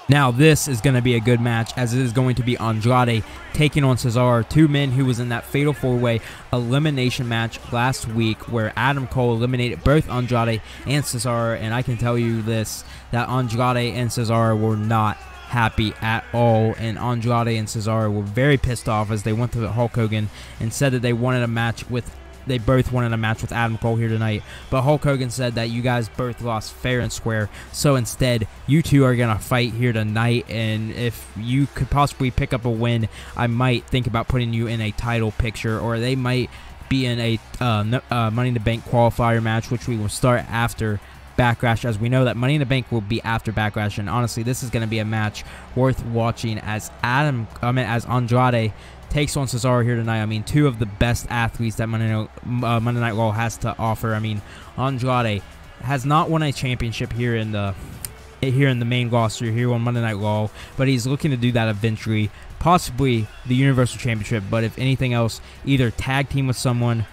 Now this is going to be a good match, as it is going to be Andrade taking on Cesaro, two men who was in that Fatal 4-Way elimination match last week where Adam Cole eliminated both Andrade and Cesaro, and I can tell you this, that Andrade and Cesaro were not happy at all, and Andrade and Cesaro were very pissed off as they went to Hulk Hogan and said that they both wanted a match with Adam Cole here tonight, but Hulk Hogan said that you guys both lost fair and square, so instead you two are going to fight here tonight, and if you could possibly pick up a win, I might think about putting you in a title picture, or they might be in a Money in the Bank qualifier match, which we will start after Backlash, as we know that Money in the Bank will be after Backlash, and honestly this is going to be a match worth watching as Andrade takes on Cesaro here tonight. I mean, two of the best athletes that Monday Night Raw has to offer. I mean, Andrade has not won a championship here in the main roster here on Monday Night Raw, but he's looking to do that eventually, possibly the Universal Championship, but if anything else, either tag team with someone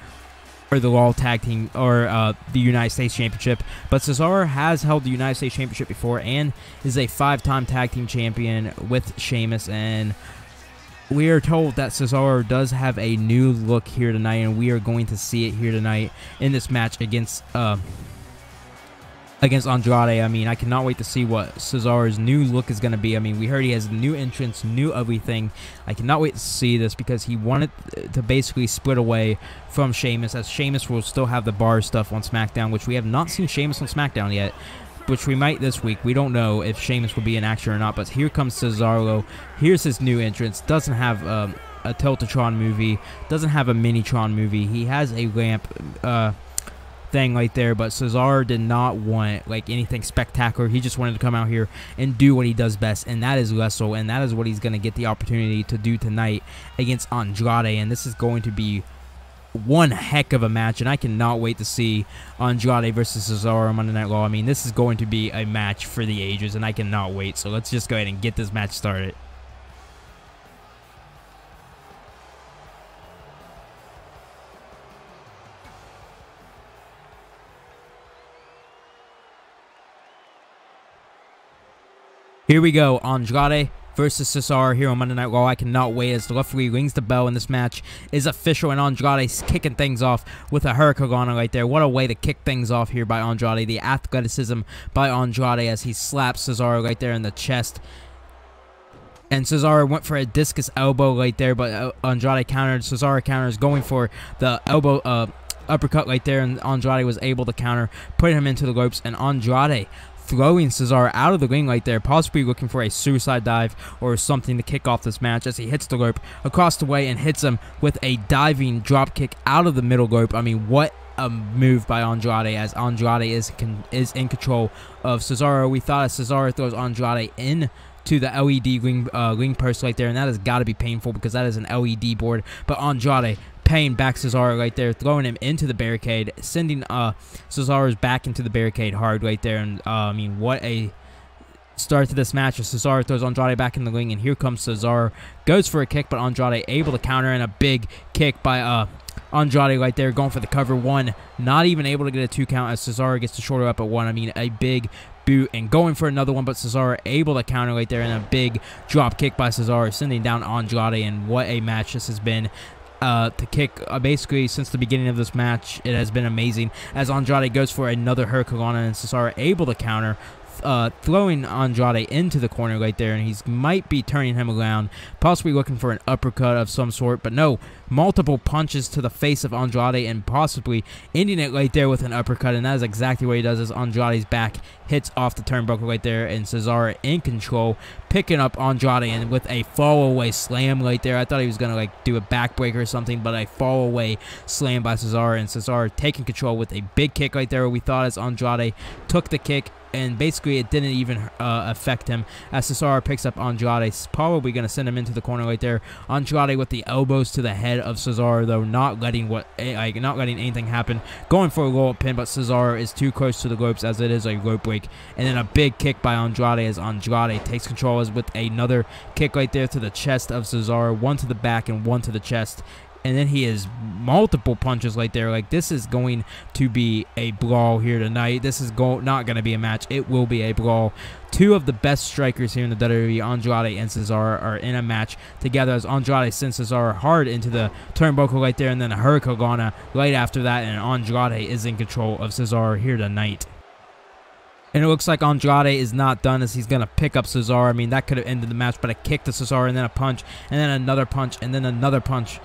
or the Raw Tag Team, or the United States Championship. But Cesaro has held the United States Championship before and is a 5-time tag team champion with Sheamus, and we are told that Cesaro does have a new look here tonight, and we are going to see it here tonight in this match against Andrade. I mean, I cannot wait to see what Cesaro's new look is going to be. I mean, we heard he has new entrance, new everything. I cannot wait to see this because he wanted to basically split away from Sheamus, as Sheamus will still have the bar stuff on SmackDown, which we have not seen Sheamus on SmackDown yet, which we might this week. We don't know if Sheamus will be in action or not, but here comes Cesaro. Here's his new entrance. Doesn't have a Tilt-A-Tron movie, doesn't have a Mini-Tron movie. He has a ramp thing right there, but Cesaro did not want like anything spectacular. He just wanted to come out here and do what he does best, and that is wrestle, and that is what he's going to get the opportunity to do tonight against Andrade, and this is going to be one heck of a match, and I cannot wait to see Andrade versus Cesaro on Monday Night Raw. I mean, this is going to be a match for the ages, and I cannot wait, so let's just go ahead and get this match started. Here we go, Andrade versus Cesaro here on Monday Night Raw. I cannot wait as the referee rings the bell and this match is official, and Andrade's kicking things off with a Hurricanrana right there. What a way to kick things off here by Andrade. The athleticism by Andrade as he slaps Cesaro right there in the chest. And Cesaro went for a discus elbow right there, but Andrade countered. Cesaro counters, going for the elbow uppercut right there, and Andrade was able to counter, put him into the ropes, and Andrade throwing Cesaro out of the ring right there, possibly looking for a suicide dive or something to kick off this match as he hits the rope across the way and hits him with a diving drop kick out of the middle rope. I mean, what a move by Andrade, as Andrade is in control of Cesaro. We thought as Cesaro throws Andrade in to the LED ring post right there, and that has got to be painful because that is an LED board, but Andrade paying back Cesaro right there, throwing him into the barricade, sending Cesaro's back into the barricade hard right there, and I mean, what a start to this match as Cesaro throws Andrade back in the ring, and here comes Cesaro, goes for a kick, but Andrade able to counter, and a big kick by Andrade right there, going for the cover one, not even able to get a 2 count as Cesaro gets the shoulder up at 1. I mean, a big boot and going for another one, but Cesaro able to counter right there, and a big drop kick by Cesaro, sending down Andrade, and what a match this has been. To kick basically since the beginning of this match, it has been amazing as Andrade goes for another Hurricanrana, and Cesaro able to counter, throwing Andrade into the corner right there, and he might be turning him around, possibly looking for an uppercut of some sort, but no, multiple punches to the face of Andrade and possibly ending it right there with an uppercut, and that is exactly what he does as Andrade's back hits off the turnbuckle right there, and Cesaro in control, picking up Andrade and with a fall away slam right there. I thought he was gonna like do a backbreaker or something, but a fall away slam by Cesaro, and Cesaro taking control with a big kick right there. We thought as Andrade took the kick, and basically it didn't even affect him as Cesaro picks up Andrade, probably going to send him into the corner right there. Andrade with the elbows to the head of Cesaro, though, not letting anything happen, going for a roll-up pin, but Cesaro is too close to the ropes as it is a rope break, and then a big kick by Andrade as Andrade takes control with another kick right there to the chest of Cesaro, one to the back and one to the chest. And then he has multiple punches right there. Like, this is going to be a brawl here tonight. This is not going to be a match. It will be a brawl. Two of the best strikers here in the WWE, Andrade and Cesaro, are in a match together as Andrade sends Cesaro hard into the turnbuckle right there, and then a Hurricanrana right after that, and Andrade is in control of Cesaro here tonight. And it looks like Andrade is not done as he's going to pick up Cesaro. I mean, that could have ended the match, but a kick to Cesaro, and then a punch, and then another punch, and then another punch.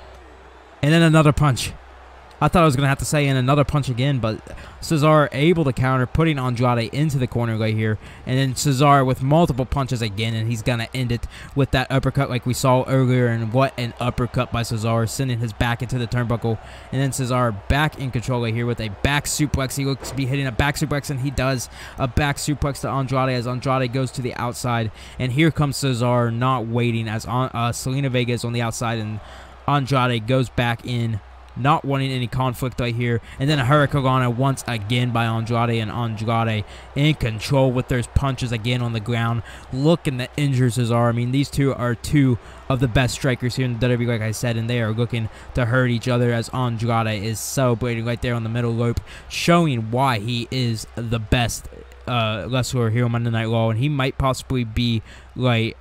And then another punch. I thought I was going to have to say and another punch again, but Cesaro able to counter, putting Andrade into the corner right here. And then Cesaro with multiple punches again, and he's going to end it with that uppercut like we saw earlier. And what an uppercut by Cesaro, sending his back into the turnbuckle. And then Cesaro back in control right here with a back suplex. He looks to be hitting a back suplex, and he does a back suplex to Andrade as Andrade goes to the outside. And here comes Cesaro, not waiting, as Selena Vega is on the outside, and Andrade goes back in, not wanting any conflict right here. And then a Hurricanrana once again by Andrade, and Andrade in control with those punches again on the ground, looking to injure Cesaro. I mean, these two are two of the best strikers here in the WWE, like I said, and they are looking to hurt each other as Andrade is celebrating right there on the middle rope, showing why he is the best wrestler here on Monday Night Raw, and he might possibly be like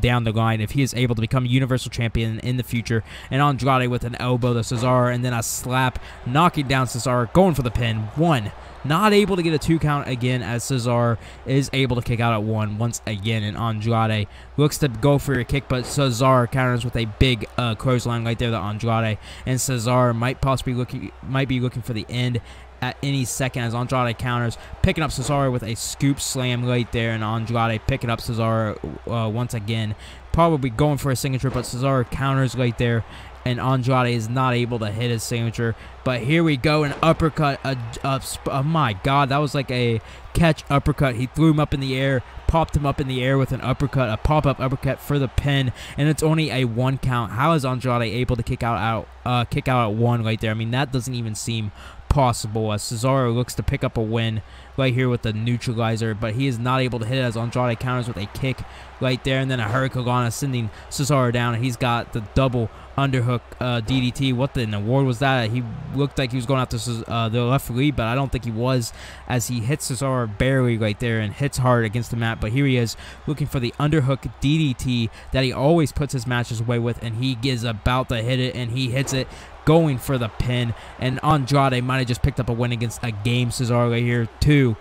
down the line if he is able to become Universal Champion in the future. And Andrade with an elbow to Cesaro, and then a slap, knocking down Cesaro, going for the pin. One, not able to get a 2 count again as Cesaro is able to kick out at 1 once again, and Andrade looks to go for a kick, but Cesaro counters with a big clothesline right there to Andrade, and Cesaro might be looking for the end at any second as Andrade counters, picking up Cesaro with a scoop slam right there, and Andrade picking up Cesaro once again, probably going for a signature, but Cesaro counters right there, and Andrade is not able to hit his signature. But here we go, an uppercut. Oh my God, that was like a catch uppercut. He threw him up in the air, popped him up in the air with an uppercut, a pop-up uppercut for the pin, and it's only a 1 count. How is Andrade able to kick out at 1 right there? I mean, that doesn't even seem possible as Cesaro looks to pick up a win right here with the neutralizer, but he is not able to hit it as Andrade counters with a kick right there, and then a Hurricanrana sending Cesaro down, and he's got the double underhook DDT. What in the world was that? He looked like he was going after the referee, but I don't think he was, as he hits Cesaro barely right there and hits hard against the mat. But here he is looking for the underhook DDT that he always puts his matches away with, and he is about to hit it, and he hits it, going for the pin. And Andrade might have just picked up a win against a game Cesaro right here. 2,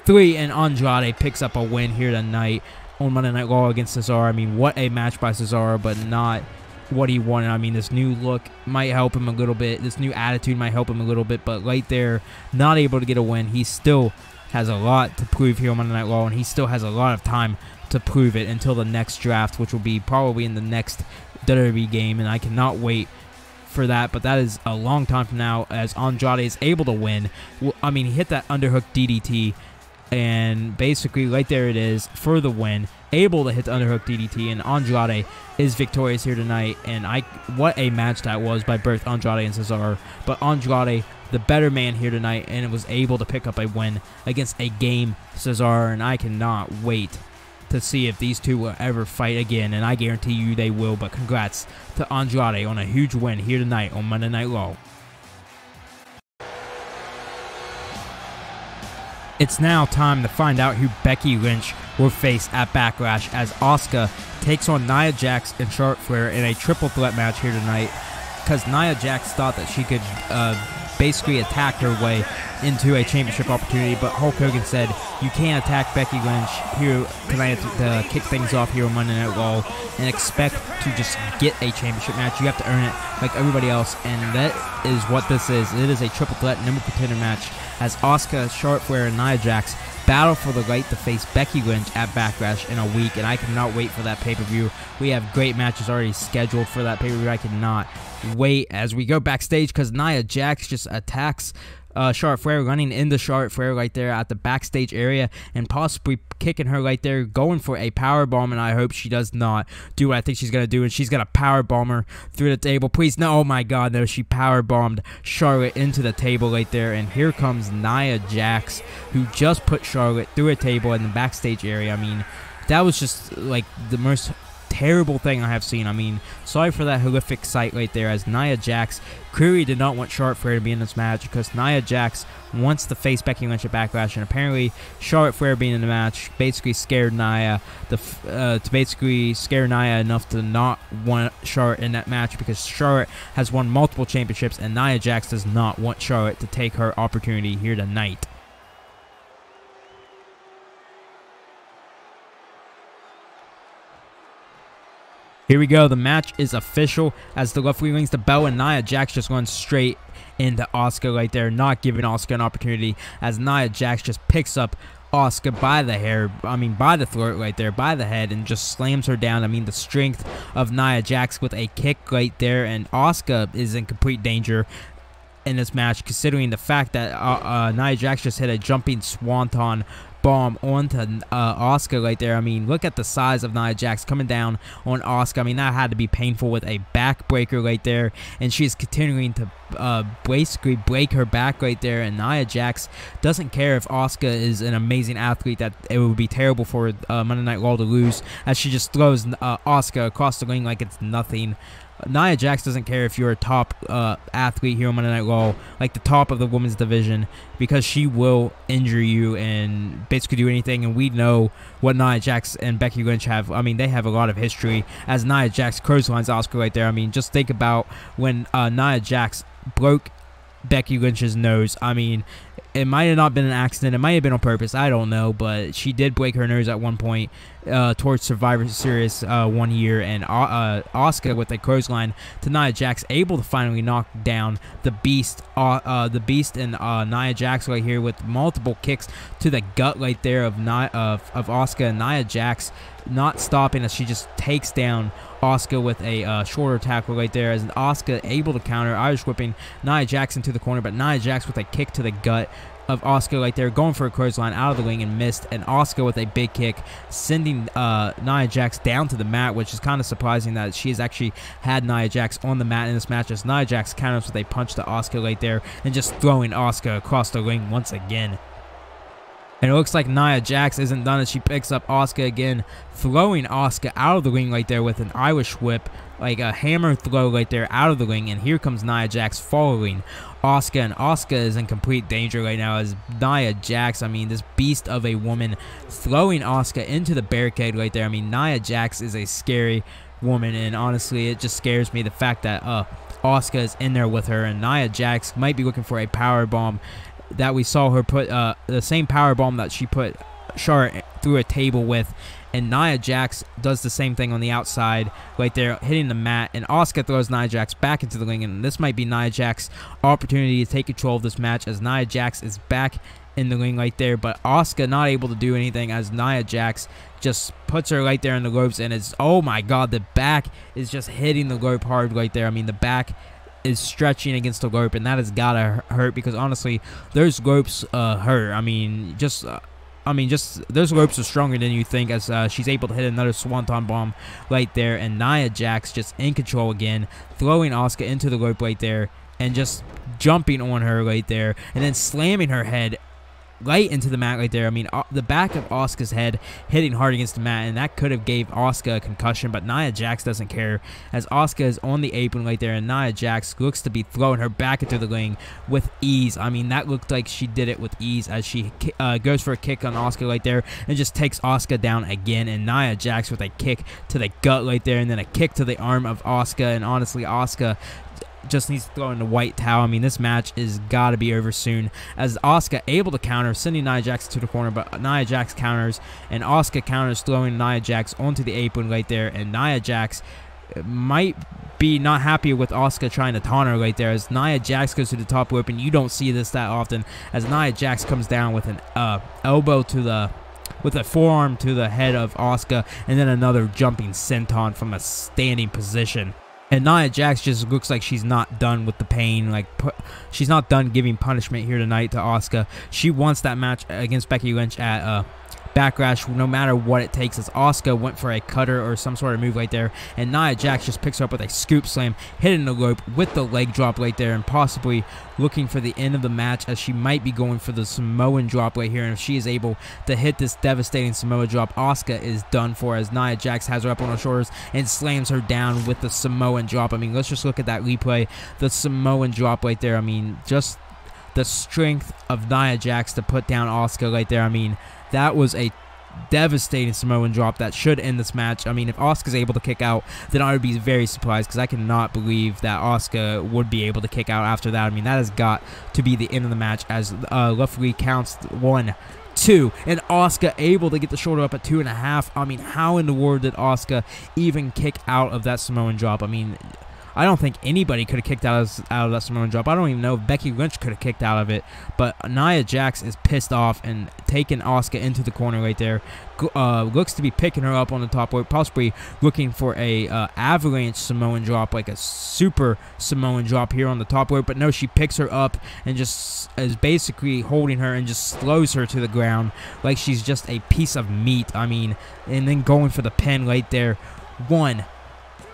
3, and Andrade picks up a win here tonight on Monday Night Raw against Cesaro. I mean, what a match by Cesaro, but not what he wanted. I mean, this new look might help him a little bit. This new attitude might help him a little bit, but right there, not able to get a win. He still has a lot to prove here on Monday Night Raw, and he still has a lot of time to prove it until the next draft, which will be probably in the next WWE game, and I cannot wait for that. But that is a long time from now as Andrade is able to win. I mean, he hit that underhook DDT, and basically right there it is for the win, able to hit the underhook DDT, and Andrade is victorious here tonight. And what a match that was by both Andrade and Cesaro, but Andrade the better man here tonight, and it was able to pick up a win against a game Cesaro, and I cannot wait to see if these two will ever fight again, and I guarantee you they will. But congrats to Andrade on a huge win here tonight on Monday Night Raw. It's now time to find out who Becky Lynch will face at Backlash as Asuka takes on Nia Jax and Charlotte Flair in a triple threat match here tonight, because Nia Jax thought that she could basically attack her way into a championship opportunity, but Hulk Hogan said, you can't attack Becky Lynch here tonight to kick things off here on Monday Night Raw and expect to just get a championship match. You have to earn it like everybody else, and that is what this is. It is a triple threat number contender match as Asuka, Charlotte Flair, and Nia Jax battle for the right to face Becky Lynch at Backlash in a week, and I cannot wait for that pay-per-view. We have great matches already scheduled for that pay-per-view. I cannot wait as we go backstage, because Nia Jax just attacks Charlotte Flair, running into Charlotte Flair right there at the backstage area and possibly kicking her right there, going for a power bomb, and I hope she does not do what I think she's going to do, and she's going to power bomb her through the table. Please, no. Oh my God, no. She power bombed Charlotte into the table right there, and here comes Nia Jax, who just put Charlotte through a table in the backstage area. I mean, that was just like the most terrible thing I have seen. I mean, sorry for that horrific sight right there, as Nia Jax clearly did not want Charlotte Flair to be in this match, because Nia Jax wants to face Becky Lynch at Backlash, and apparently Charlotte Flair being in the match basically scared Nia enough to not want Charlotte in that match, because Charlotte has won multiple championships and Nia Jax does not want Charlotte to take her opportunity here tonight. Here we go. The match is official as the referee rings the bell, and Nia Jax just runs straight into Asuka right there, not giving Asuka an opportunity, as Nia Jax just picks up Asuka by the hair, by the throat right there, by the head, and just slams her down. I mean, the strength of Nia Jax with a kick right there, and Asuka is in complete danger in this match, considering the fact that Nia Jax just hit a jumping swanton bomb onto Asuka right there. I mean, look at the size of Nia Jax coming down on Asuka. I mean, that had to be painful with a backbreaker right there, and she's continuing to basically break her back right there, and Nia Jax doesn't care if Asuka is an amazing athlete, that it would be terrible for Monday Night Raw to lose, as she just throws Asuka across the ring like it's nothing. Nia Jax doesn't care if you're a top athlete here on Monday Night Raw, like the top of the women's division, because she will injure you and basically do anything. And we know what Nia Jax and Becky Lynch have. I mean, they have a lot of history, as Nia Jax clotheslines Asuka right there. I mean, just think about when Nia Jax broke Becky Lynch's nose. I mean, it might have not been an accident. It might have been on purpose. I don't know. But she did break her nose at one point towards Survivor Series 1 year. And Asuka with a clothesline to Nia Jax, able to finally knock down the Beast. And Nia Jax right here with multiple kicks to the gut right there of Asuka, and Nia Jax not stopping, as she just takes down Asuka with a shoulder tackle right there, as Asuka able to counter, Irish whipping Nia Jax into the corner, but Nia Jax with a kick to the gut of Asuka right there, going for a clothesline out of the ring and missed, and Asuka with a big kick, sending Nia Jax down to the mat, which is kind of surprising that she has actually had Nia Jax on the mat in this match, as Nia Jax counters with a punch to Asuka right there, and just throwing Asuka across the ring once again. And it looks like Nia Jax isn't done, as she picks up Asuka again, throwing Asuka out of the ring right there with an Irish whip, like a hammer throw right there out of the ring. And here comes Nia Jax following Asuka, and Asuka is in complete danger right now, as Nia Jax, I mean, this beast of a woman, throwing Asuka into the barricade right there. I mean, Nia Jax is a scary woman, and honestly, it just scares me, the fact that Asuka is in there with her, and Nia Jax might be looking for a power bomb that we saw her put, the same power bomb that she put Charlotte through a table with, and Nia Jax does the same thing on the outside right there, hitting the mat, and Asuka throws Nia Jax back into the ring, and this might be Nia Jax's opportunity to take control of this match, as Nia Jax is back in the ring right there, but Asuka not able to do anything, as Nia Jax just puts her right there in the ropes, and it's, oh my god, the back is just hitting the rope hard right there. I mean, the back is stretching against the rope, and that has gotta hurt, because honestly, those ropes hurt. I mean, just those ropes are stronger than you think, as she's able to hit another swanton bomb right there, and Nia Jax just in control again, throwing Asuka into the rope right there, and just jumping on her right there, and then slamming her head right into the mat right there. I mean, the back of Asuka's head hitting hard against the mat, and that could have gave Asuka a concussion, but Nia Jax doesn't care, as Asuka is on the apron right there, and Nia Jax looks to be throwing her back into the ring with ease. I mean, that looked like she did it with ease, as she goes for a kick on Asuka right there, and just takes Asuka down again, and Nia Jax with a kick to the gut right there, and then a kick to the arm of Asuka, and honestly, Asuka just needs to throw in the white towel. I mean, this match is got to be over soon, as Asuka able to counter, sending Nia Jax to the corner, but Nia Jax counters, and Asuka counters, throwing Nia Jax onto the apron right there, and Nia Jax might be not happy with Asuka trying to taunt her right there, as Nia Jax goes to the top rope, and you don't see this that often, as Nia Jax comes down with an elbow to the, with a forearm to the head of Asuka, and then another jumping senton from a standing position. And Nia Jax just looks like she's not done with the pain. Like, she's not done giving punishment here tonight to Asuka. She wants that match against Becky Lynch at Backlash no matter what it takes, as Asuka went for a cutter or some sort of move right there, and Nia Jax just picks her up with a scoop slam, hitting the rope with the leg drop right there, and possibly looking for the end of the match, as she might be going for the Samoan drop right here. And if she is able to hit this devastating Samoa drop, Asuka is done for, as Nia Jax has her up on her shoulders and slams her down with the Samoan drop. I mean, let's just look at that replay. The Samoan drop right there. I mean, just the strength of Nia Jax to put down Asuka right there. I mean, that was a devastating Samoan drop that should end this match. I mean, if Asuka's able to kick out, then I would be very surprised, because I cannot believe that Asuka would be able to kick out after that. I mean, that has got to be the end of the match, as referee counts 1, 2, and Asuka able to get the shoulder up at 2.5. I mean, how in the world did Asuka even kick out of that Samoan drop? I mean, I don't think anybody could have kicked out of that Samoan drop. I don't even know if Becky Lynch could have kicked out of it. But Nia Jax is pissed off and taking Asuka into the corner right there. Looks to be picking her up on the top rope, possibly looking for a avalanche Samoan drop, like a super Samoan drop here on the top rope. But no, she picks her up and just is basically holding her and just slows her to the ground like she's just a piece of meat. I mean, and then going for the pin right there. 1,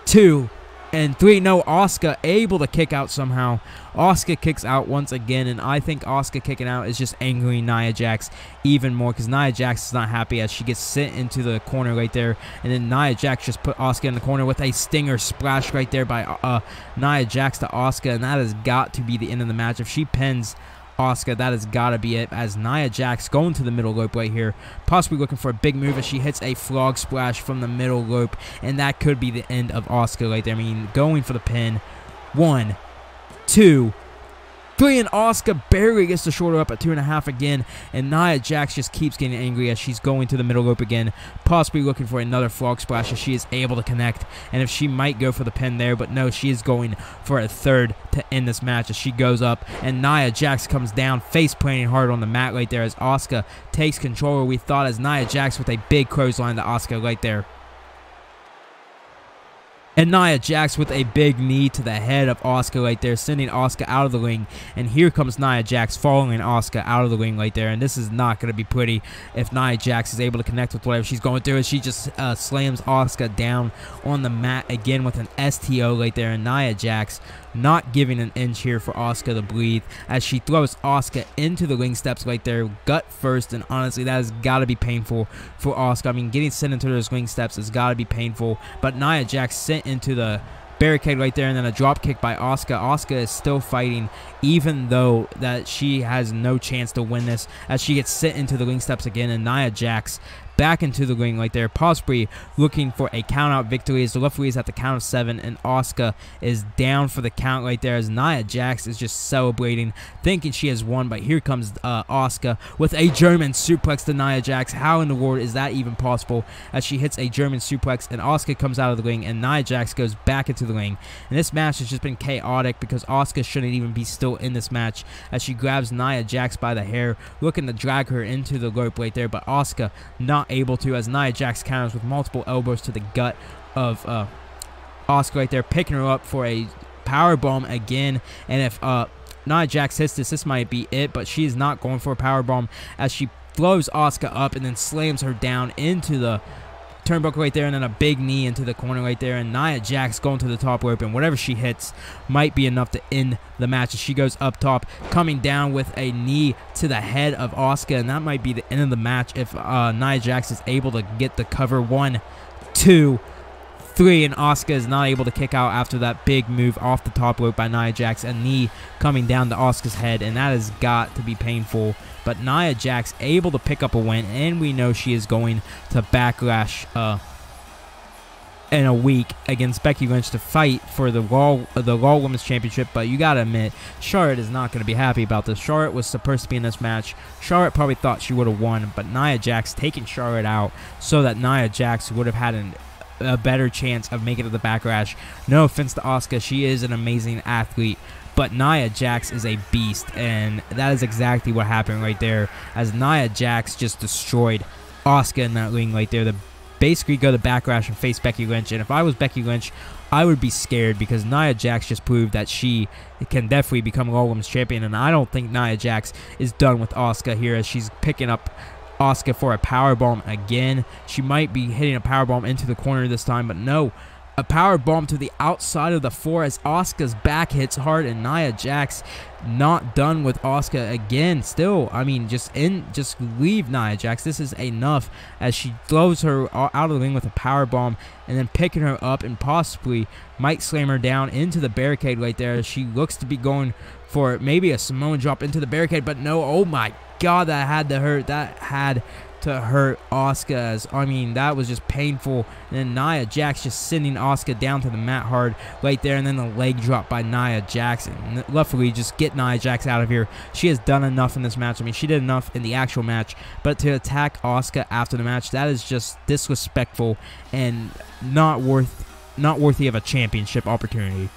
2, and 3. No, Asuka able to kick out somehow. Asuka kicks out once again, and I think Asuka kicking out is just angering Nia Jax even more, because Nia Jax is not happy as she gets sent into the corner right there, and then Nia Jax just put Asuka in the corner with a stinger splash right there by Nia Jax to Asuka, and that has got to be the end of the match. If she pins Asuka, that has got to be it, as Nia Jax going to the middle rope right here, possibly looking for a big move as she hits a frog splash from the middle rope, and that could be the end of Asuka right there. I mean, going for the pin. 1, 2, 3, and Asuka barely gets the shoulder up at 2.5 again, and Nia Jax just keeps getting angry as she's going to the middle rope again, possibly looking for another frog splash as she is able to connect, and if she might go for the pin there, but no, she is going for a third to end this match as she goes up, and Nia Jax comes down, face planting hard on the mat right there as Asuka takes control. We thought as Nia Jax with a big clothesline to Asuka right there. And Nia Jax with a big knee to the head of Asuka right there, sending Asuka out of the ring. And here comes Nia Jax following Asuka out of the ring right there. And this is not going to be pretty if Nia Jax is able to connect with whatever she's going through. And she just slams Asuka down on the mat again with an STO right there. And Nia Jax not giving an inch here for Asuka to breathe as she throws Asuka into the ring steps right there, gut first. And honestly, that has got to be painful for Asuka. I mean, getting sent into those ring steps has got to be painful. But Nia Jax sent into the barricade right there, and then a drop kick by Asuka. Asuka is still fighting, even though that she has no chance to win this, as she gets sent into the ring steps again, and Nia Jax back into the ring right there, possibly looking for a count out victory as the referee is at the count of 7, and Asuka is down for the count right there as Nia Jax is just celebrating, thinking she has won. But here comes Asuka with a German suplex to Nia Jax. How in the world is that even possible, as she hits a German suplex and Asuka comes out of the ring and Nia Jax goes back into the ring. And this match has just been chaotic because Asuka shouldn't even be still in this match, as she grabs Nia Jax by the hair, looking to drag her into the rope right there, but Asuka not able to, as Nia Jax counters with multiple elbows to the gut of Asuka right there, picking her up for a powerbomb again. And if Nia Jax hits this might be it, but she is not going for a powerbomb, as she throws Asuka up and then slams her down into the turnbuckle right there, and then a big knee into the corner right there, and Nia Jax going to the top rope, and whatever she hits might be enough to end the match as she goes up top, coming down with a knee to the head of Asuka, and that might be the end of the match if Nia Jax is able to get the cover. 1, 2, 3, and Asuka is not able to kick out after that big move off the top rope by Nia Jax, a knee coming down to Asuka's head, and that has got to be painful. But Nia Jax able to pick up a win, and we know she is going to Backlash in a week against Becky Lynch to fight for the Raw Women's Championship. But you gotta admit, Charlotte is not going to be happy about this. Charlotte was supposed to be in this match. Charlotte probably thought she would have won, but Nia Jax taking Charlotte out so that Nia Jax would have had a better chance of making it to the Backlash. No offense to Asuka, she is an amazing athlete, but Nia Jax is a beast, and that is exactly what happened right there, as Nia Jax just destroyed Asuka in that ring right there to basically go to Backlash and face Becky Lynch. And if I was Becky Lynch, I would be scared, because Nia Jax just proved that she can definitely become Raw Women's Champion, and I don't think Nia Jax is done with Asuka here, as she's picking up Asuka for a powerbomb again. She might be hitting a powerbomb into the corner this time, but no. A power bomb to the outside of the floor as Asuka's back hits hard, and Nia Jax not done with Asuka again. Still, I mean, just leave Nia Jax. This is enough as she throws her out of the ring with a power bomb, and then picking her up and possibly might slam her down into the barricade right there. She looks to be going for maybe a Samoan drop into the barricade, but no. Oh my God, that had to hurt. That had to hurt Asuka. I mean, that was just painful. And then Nia Jax just sending Asuka down to the mat hard right there, and then the leg drop by Nia Jax. And luckily, just get Nia Jax out of here. She has done enough in this match. I mean, she did enough in the actual match, but to attack Asuka after the match, that is just disrespectful and not worthy of a championship opportunity.